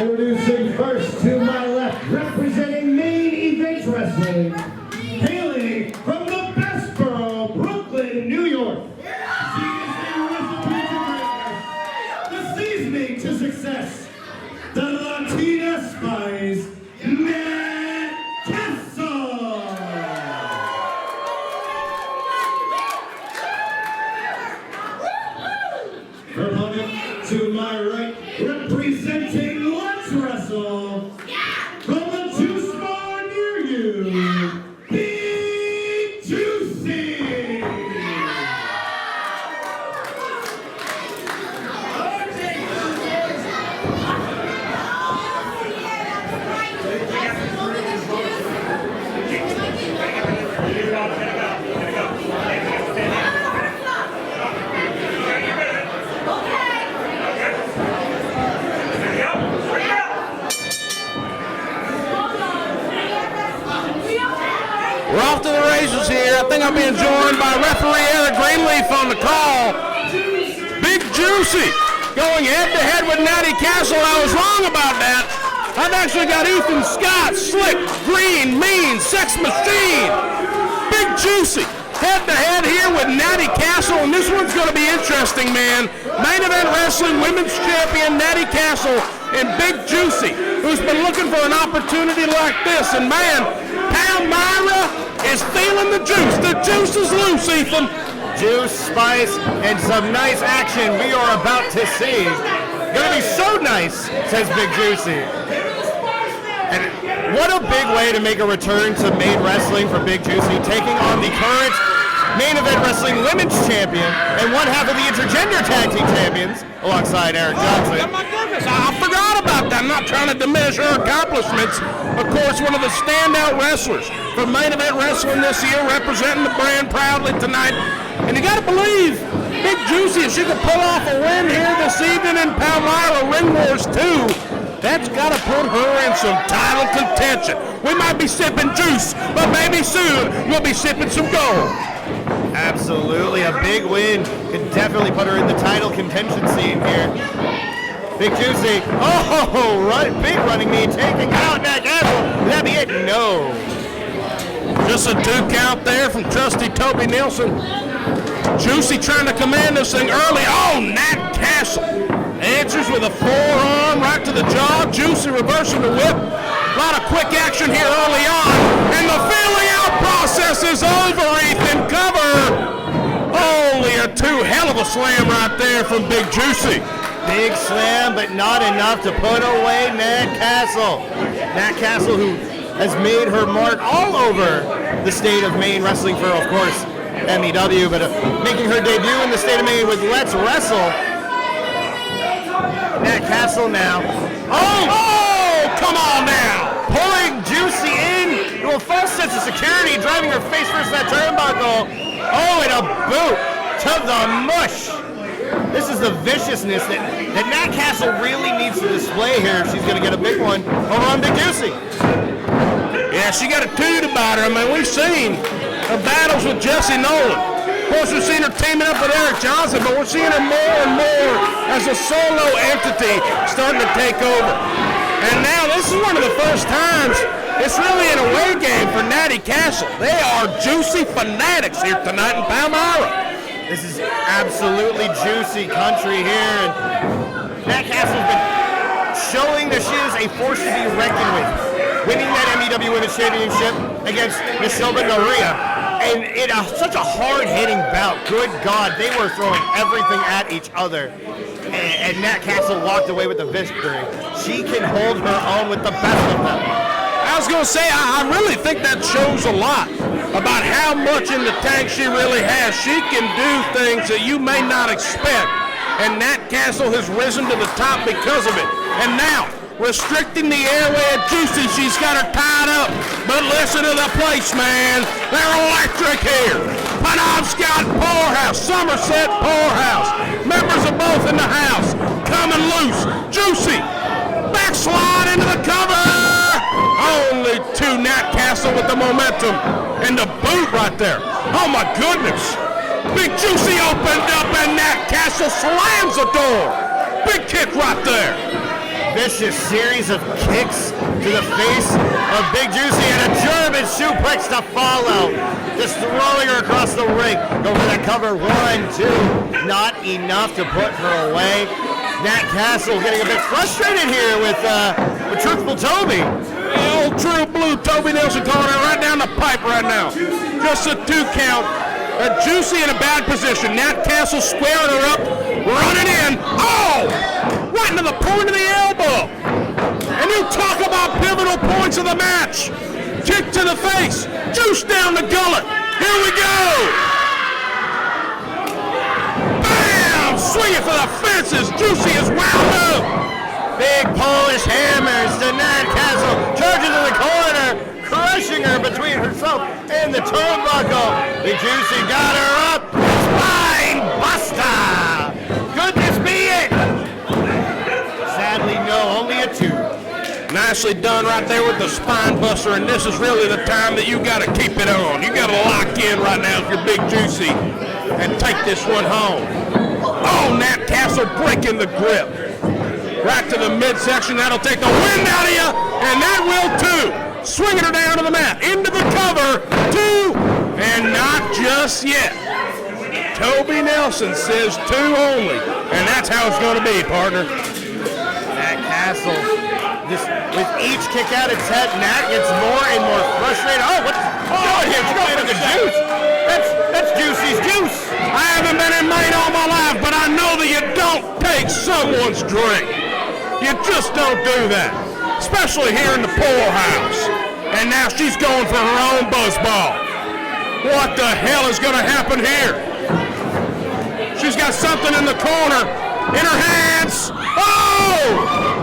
Introducing first to my left, representing Maine Event Wrestling, hailing from the best borough, Brooklyn, New York. She is a recipe to greatness, the seasoning to success, the Latina Spice, Nat Castle. Her opponent to my right, representing Wrestle from the juice bar near you, Big Juicy. We're off to the races here. I think I'm being joined by referee Eric Greenleaf on the call. Big Juicy going head-to-head with Natty Castle. I was wrong about that. I've actually got Ethan Scott, Slick, Green, Mean, Sex Machine. Big Juicy head-to-head here with Natty Castle, and this one's going to be interesting, man. Main Event Wrestling Women's Champion Natty Castle and Big Juicy, who's been looking for an opportunity like this. And man, Palmyra is feeling the juice. The juice is loose, Ethan. Juice, spice, and some nice action we are about to see. Gonna be so nice, says Big Juicy. And what a big way to make a return to Maine Wrestling for Big Juicy, taking on the current Main Event Wrestling Women's Champion and one half of the Intergender Tag Team Champions, alongside Eric Johnson. Oh my goodness, I forgot about that. I'm not trying to diminish her accomplishments. Of course, one of the standout wrestlers for Main Event Wrestling this year, representing the brand proudly tonight. And you got to believe, Big Juicy, if she could pull off a win here this evening in Palmyra Ring Wars 2, that's got to put her in some title contention. We might be sipping juice, but maybe soon we'll be sipping some gold. Absolutely, a big win could definitely put her in the title contention scene here. Big Juicy, oh, big running knee, taking out Nat Castle. Would that be it? No. Just a 2 count there from trusty Toby Nielsen. Juicy trying to command this thing early. Oh, Nat Castle answers with a forearm right to the jaw. Juicy reversing the whip. A lot of quick action here early on. And the feeling out process is over, Ethan. Cover. Holy, a 2 hell of a slam right there from Big Juicy. Big slam, but not enough to put away Nat Castle. Nat Castle, who has made her mark all over the state of Maine, wrestling for, of course, MEW, but making her debut in the state of Maine with Let's Wrestle. Nat Castle now. Oh, come on now. Pulling Juicy in to a false sense of security, driving her face first that turnbuckle. Oh, and a boot to the mush. This is the viciousness that Nat Castle really needs to display here if she's going to get a big one over on Big Juicy. Yeah, she got a toot about her. I mean, we've seen her battles with Jesse Nolan. Of course, we've seen her teaming up with Eric Johnson, but we're seeing her more and more as a solo entity starting to take over. And now this is one of the first times it's really an away game for Natty Castle. They are Juicy fanatics here tonight in Palmyra. This is absolutely juicy country here, and Nat Castle's been showing that she is a force to be reckoned with, winning that MEW Women's Championship against Michelle Maria, and in such a hard-hitting bout. Good God, they were throwing everything at each other, and Nat Castle walked away with the victory. She can hold her own with the best of them. I was going to say, I really think that shows a lot about how much in the tank she really has. She can do things that you may not expect, and Nat Castle has risen to the top because of it. And now, restricting the airway at Juicy, she's got her tied up. But listen to the place, man. They're electric here. Penobscot Poorhouse, Somerset Poorhouse. Members of both in the house, coming loose. Juicy, backslide into the cover. Only 2 Nat Castle with the momentum. And the boot right there. Oh my goodness. Big Juicy opened up and Nat Castle slams the door. Big kick right there. vicious series of kicks to the face of Big Juicy and a German suplex to follow. Just throwing her across the ring. Go for that cover. 1, 2. Not enough to put her away. Nat Castle getting a bit frustrated here with Truthful Toby. The old True Blue Toby Nelson calling her right down the pipe right now. Just a 2 count. Juicy in a bad position. Nat Castle squaring her up, running in. Oh! Right into the point of the elbow. And you talk about pivotal points of the match. Kick to the face. Juice down the gullet. Here we go. Bam! Swinging for the fences. Juicy is wound up. Big Polish hammers to Nat Castle. Charges in the corner. Crushing her between herself and the turnbuckle. The Juicy got her up. Spine buster. Could this be it? Sadly, no. Only a 2. Nicely done right there with the spine buster, and this is really the time that you got to keep it on. You got to lock in right now if you're Big Juicy and take this one home. Oh, Nat Castle breaking the grip. Right to the midsection. That'll take the wind out of you, and that will too. Swinging her down to the mat, into the cover, 2, and not just yet. Toby Nelson says 2 only, and that's how it's going to be, partner. Nat Castle, just with each kick out its head, Nat gets more and more frustrated. Oh, what's going here? She's going for the juice. That's Juicy's juice. I haven't been in Maine all my life, but I know that you don't take someone's drink. You just don't do that. Especially here in the poorhouse. And now she's going for her own buzzball. What the hell is going to happen here? She's got something in the corner, in her hands. Oh!